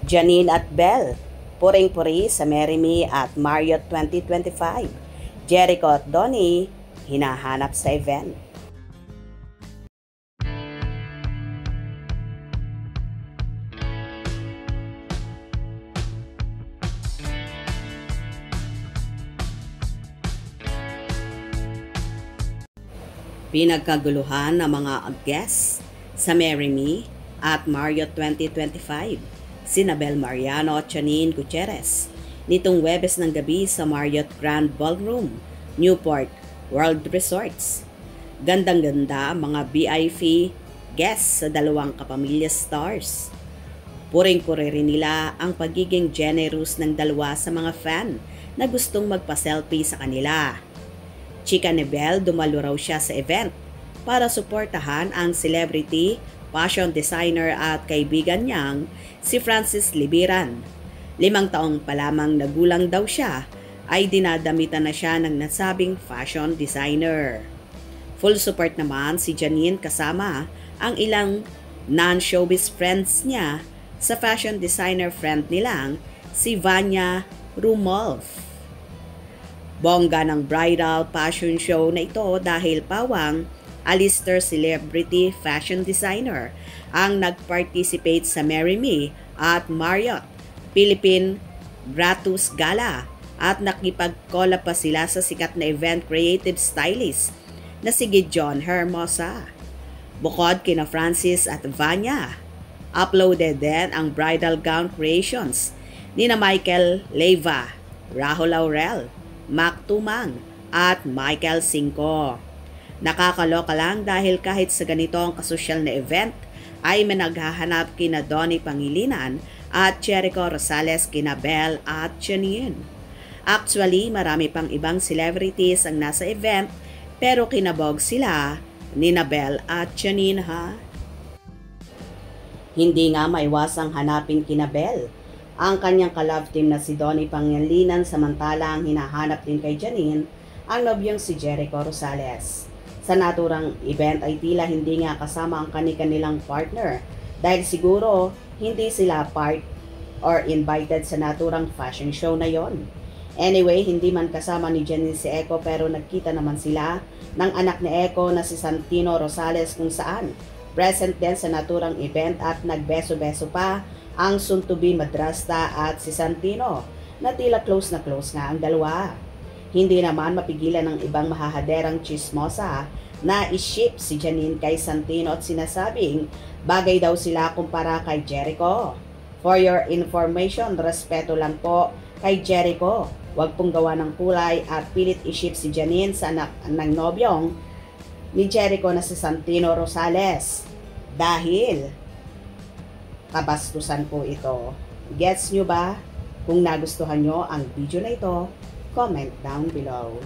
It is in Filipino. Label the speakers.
Speaker 1: Janine at Belle, puring-puri sa Marry Me at Marriott 2025. Jericho at Donnie, hinahanap sa event. Pinagkaguluhan ng mga guests sa Marry Me at Marriott 2025, sina Belle Mariano at Janine Gutierrez, nitong Huwebes ng gabi sa Marriott Grand Ballroom, Newport World Resorts. Gandang-ganda mga VIP guests sa dalawang kapamilya stars. Puring-puri rin nila ang pagiging generous ng dalawa sa mga fan na gustong magpa-selfie sa kanila. Chika ni Belle, dumalo raw siya sa event para suportahan ang celebrity, fashion designer at kaibigan niyang si Francis Libiran. 5 taong pa lamang nagulang daw siya ay dinadamitan na siya ng nasabing fashion designer. Full support naman si Janine kasama ang ilang non-showbiz friends niya sa fashion designer friend nilang si Vanya Rumolf. Bongga ng bridal fashion show na ito dahil pawang Alistair celebrity fashion designer ang nag-participate sa Marry Me at Marriott Philippine Gratus Gala at nakipag-collab pa sila sa sikat na event creative stylist na si Gideon Hermosa. Bukod kina Francis at Vanya, uploaded din ang bridal gown creations nina Michael Leyva, Rahul Laurel, Mac Tumang at Michael Cinco. Nakakaloka lang dahil kahit sa ganitong kasosyal na event ay managhahanap kina Donnie Pangilinan at Jericho Rosales kina Belle at Janine. Actually, marami pang ibang celebrities ang nasa event pero kinabog sila ni Belle at Janine ha. Hindi nga maiwasang hanapin kina Belle ang kanyang ka-love team na si Donnie Pangilinan, samantalang hinahanap din kay Janine ang nobyong si Jericho Rosales. Sa naturang event ay tila hindi nga kasama ang kanilang partner dahil siguro hindi sila part or invited sa naturang fashion show na yon. Anyway, hindi man kasama ni Janine si Echo pero nagkita naman sila ng anak ni Echo na si Santino Rosales kung saan present din sa naturang event at nagbeso-beso pa ang soon-to-be madrasta at si Santino na tila close na close nga ang dalawa. Hindi naman mapigilan ng ibang mahahaderang chismosa na iship si Janine kay Santino at sinasabing bagay daw sila kumpara kay Jericho. For your information, respeto lang po kay Jericho. Huwag pong gawa ng kulay at pilit iship si Janine sa anak ng nobyong ni Jericho na si Santino Rosales. Dahil kabastusan po ito. Gets nyo ba? Kung nagustuhan nyo ang video na ito, comment down below.